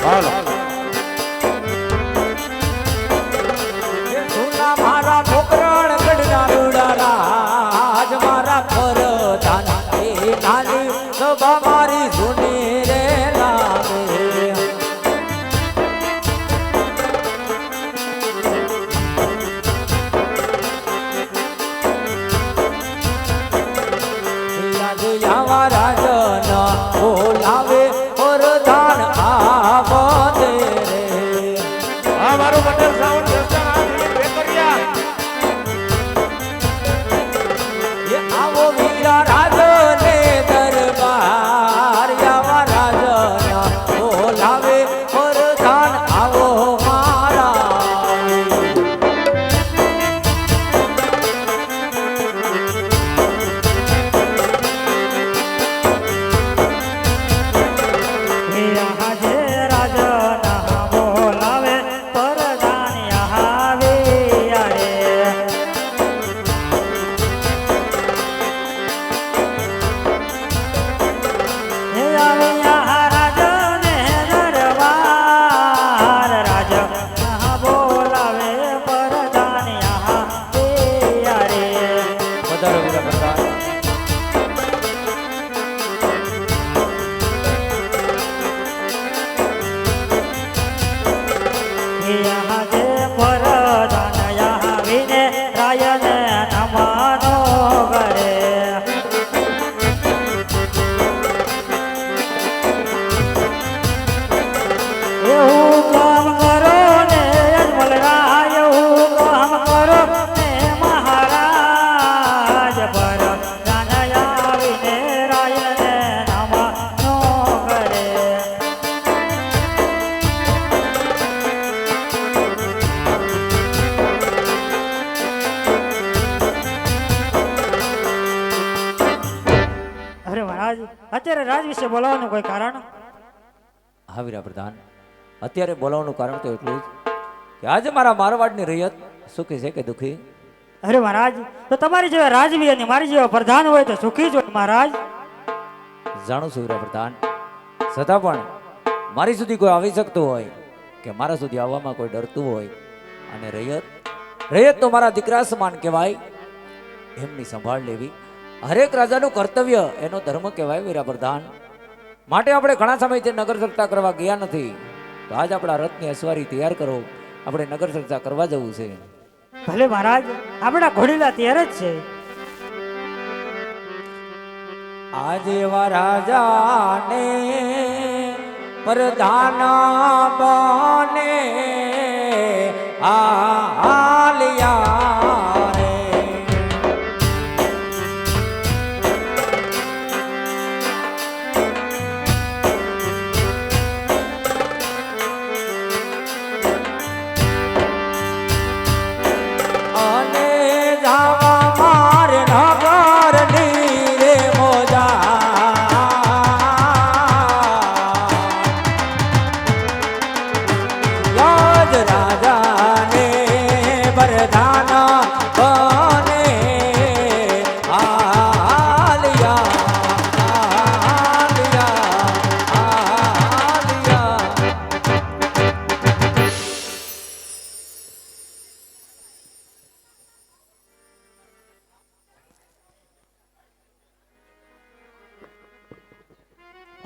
હાલો સુના મારા પોકરણ ગઢના રૂડારા આજ મારા પર દાન એ નાની સભા મારી જૂની રે લાગે આવા રાજન બોલાવે વરદાન આપે રે આ મારું પટેલ સાઉન્ડ એ આવો વીરા રાજને દરબાર આવા રાજન બોલાવે વરદાન આવો મારા અત્યારે રાજ વિશે બોલાવવાનું કોઈ કારણ? હા વીરા પ્રધાન, અત્યારે બોલાવવાનું કારણ તો એટલું જ કે આજે મારા મારવાડની રૈયત સુખી છે કે દુખી? અરે મહારાજ, તો તમારી જેવા રાજવી અને મારી જેવા પ્રધાન હોય તો સુખી જ હોય મહારાજ. જાણું છું વીરા પ્રધાન, છતાં પણ મારી સુધી કોઈ આવી શકતું હોય કે મારા સુધી આવવામાં કોઈ ડરતું હોય અને રૈયત તો મારા દીકરા સમાન કહેવાય, એમની સંભાળ લેવી હરેક રાજાનું કર્તવ્ય, એનો ધર્મ કહેવાય વીરા પ્રધાન. માટે આપણે ઘણા સમયથી નગર ચર્ચા કરવા ગયા નથી, તો આજ આપણા રથની અસવારી તૈયાર કરો, આપણે નગર ચર્ચા કરવા જવું છે. ભલે મહારાજ, આપણા ઘોડીલા તૈયાર જ છે. આજે એવા રાજાને પ્રધાન બને આલિયા રે અને જાવા માર નગર ની રે મોજા યાદ રાજાને પ્રધાન બને આલિયા આલિયા આલિયા.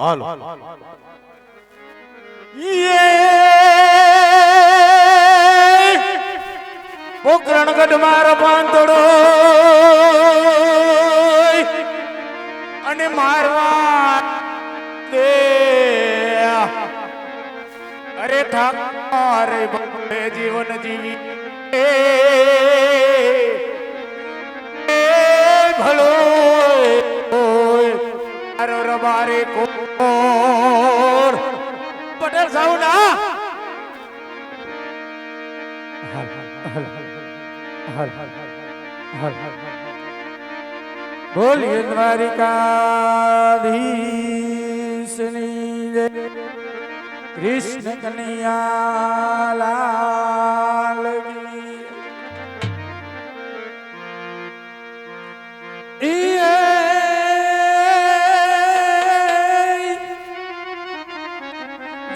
હાલો પોકરણગઢ મારો પાંતડો અને મારવા દે અરે ઠાકોર ભલે જીવન જીવી ભલો મારો રબારે કોર પટેલ સાઉ ના બોલીએ દ્વારિકાધીશની જય, કૃષ્ણ કનૈયા લાલ કી.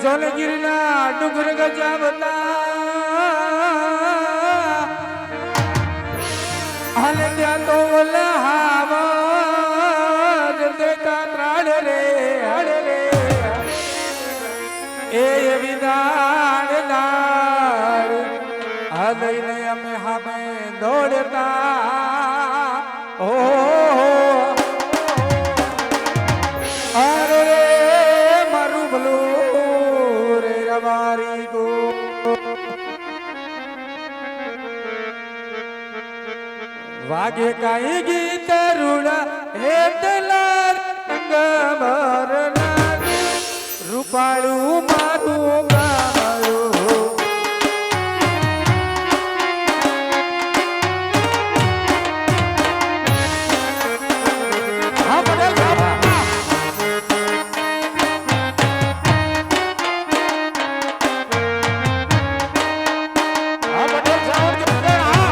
જોલગીરના ડુંગર ગજાવતા હાલે ત્યાં તો ઓલહાવા દેતા ત્રાડ રે હડે રે એ વિદાન દાડ આ લઈને અમે હામે દોડતા ઓ અરે રે મારું ભલું રે રવારી ગો વાગે કાઈ ગીત રૂડા હેતલા રંગ ભરના રૂપાળું મારું ગામડું હા પટેલ સાહેબ હા પટેલ સાહેબ કે પટેલ હા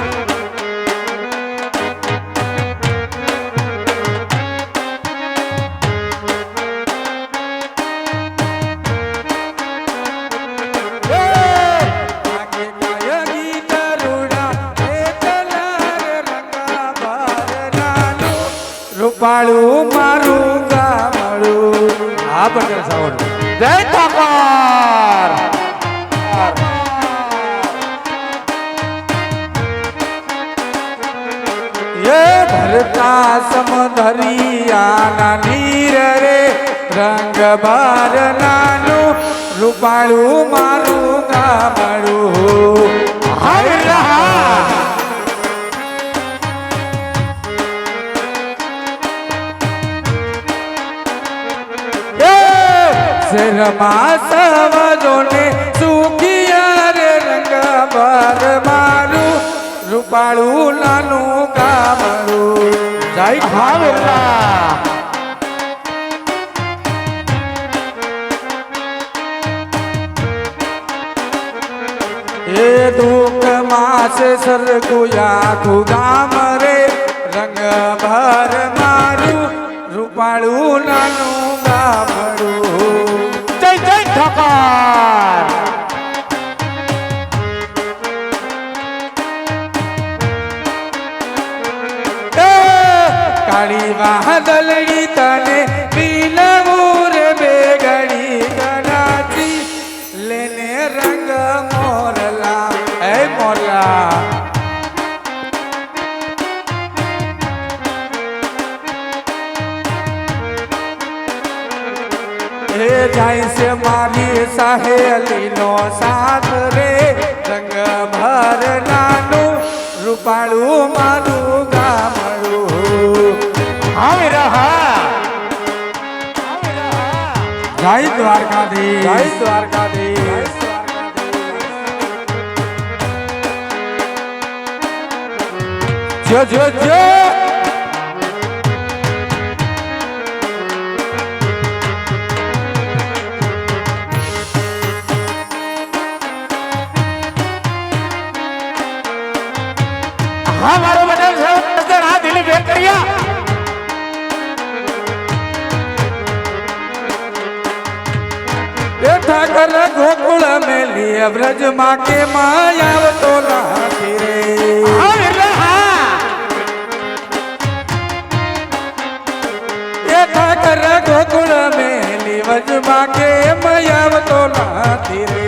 રૂપાળું મારું ગામડું હા પટેલ સાવડ જય ઠાકોર એ ભરતા સમધરિયાના નીર રે રંગ ભરનાનું રૂપાળું મારું ગામડું હાય રહા શેરમાં સવજોને સુખિયા રે રંગ ભર મારું રૂપાળું નાનું ગામડું જય ખાવેલા એ દુઃખ માસે સરગુયા ગામ રે રંગ ભર મારું રૂપાળું નાનું ગામડું જય જય ઠાકોર કાળી વાદળડી તને પીલવું રે બેગડી ગણાતી લેને રંગ મોરલા એ મોરલા એ જાય છે મારી સહેલીનો સાથ રે રંગ ભર નાનું રૂપાળું મારું ગામડું આવે રહા જય દ્વારકાધીશ જય દ્વારકાધીશ જો જો જો હા મારો બદલ છે હા દિલી ભેટ કર્યા બેઠા કર ગોકુળ મેલી વ્રજ માં કે માયાવ તો નાખી રે બેઠા કર ગોકુળ મેલી વ્રજ માં કે માયાવ તો નાખી રે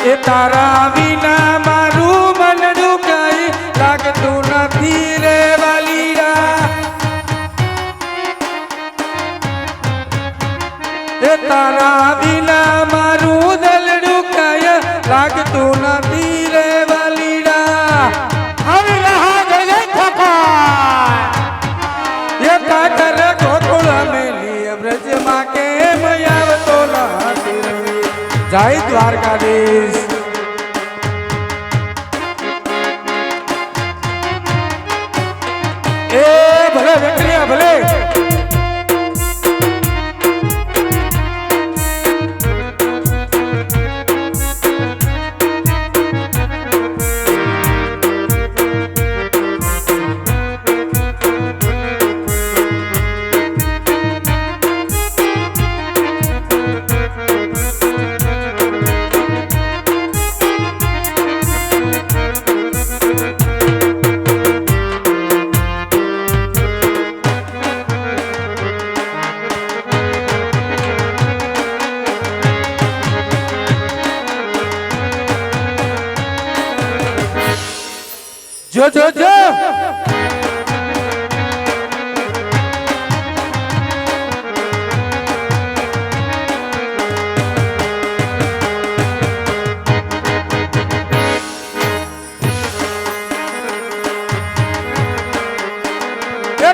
એ તારા વિના મારું મન દુખાઈ લાગતું નથી રે વાલીડા એ તારા વિના મારું દિલ દુખાય લાગતું નથી રે વાલીડા હવે રહા ગઈ ઠાકોર એ કાકર ગોકુળ મેલી વ્રજમાં કેમ આવતો નથી રે જય દ્વારકાધીશ એ ભલે વેકરિયા ભલે જો જો જો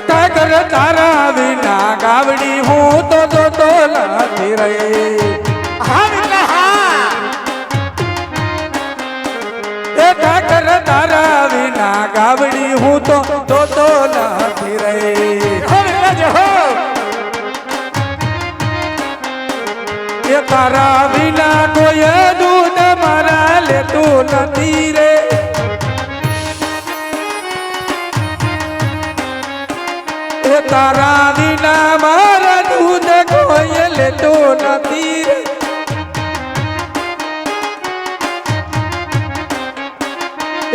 ઠાકર તારા વિના ગાવડી હું તો નથી રહી. હા વિરલા હા. એ ઠાકર તારા વિના ગાવડી હું તો નથી રહી. હો વિરલા જો હો. એ તારા વિના કોઈ દૂધ મારા લેતું નથી રે. એ તારા વિના મારા દૂધ કોઈ લેતું નથી રે.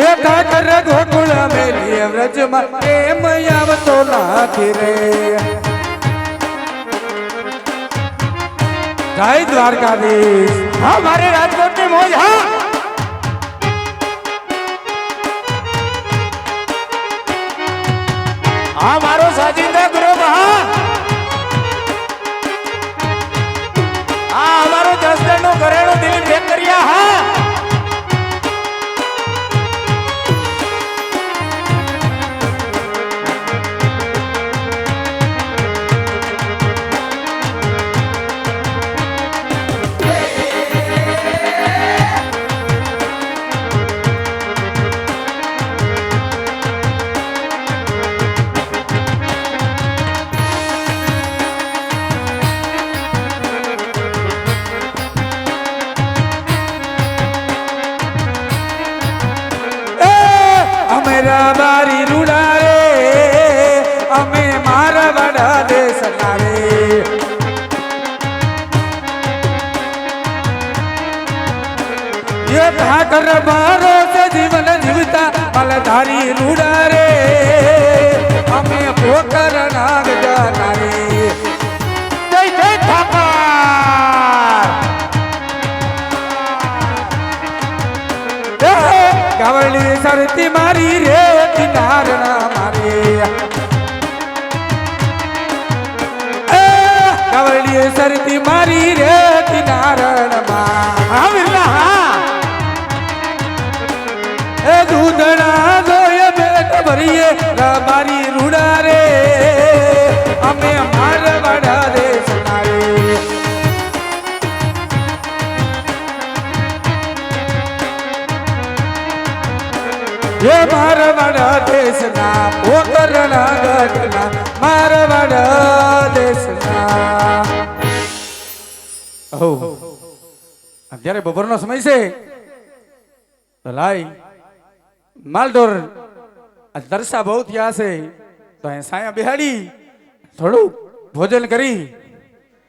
એ ઠાકર ગોકુળ મેલી વ્રજમાં એમ આવતો નથી રે. જય દ્વારકાધીશ. હા મારે રાજકોટની મોજ હા. હા મારો સાજિંદા ગ્રુપ હા. હા અમારો જસદણનું ઘરેણું દિલીપ વેકરિયા હા. મેરા બારી રૂડા રે અમે મારા વડા દેશના રે. એ ઠાકર મારો છે જીવન જીવતા મલધારી રૂડા રે અમે પોકર નાગ જાના રે. જય જય ઠાકર. ગાવડી સરતી મારી રે કિનારના મારી. ગાવડી સરતી મારી રે કિનારણમાં. હા વિરલા હા. એ દૂધણા જોય પેટ ભરીએ રબારી રૂડા રે અમે મારવાડા દેશના રે. એ મારવાડા દેશના પોકરના ગઢના મારવાડા દેશના. અત્યારે બપોરનો સમય છે તો લાઈ માલઢોર દરસા બહુ થયા છે તો અહીં સાયા બેહાડી થોડું ભોજન કરી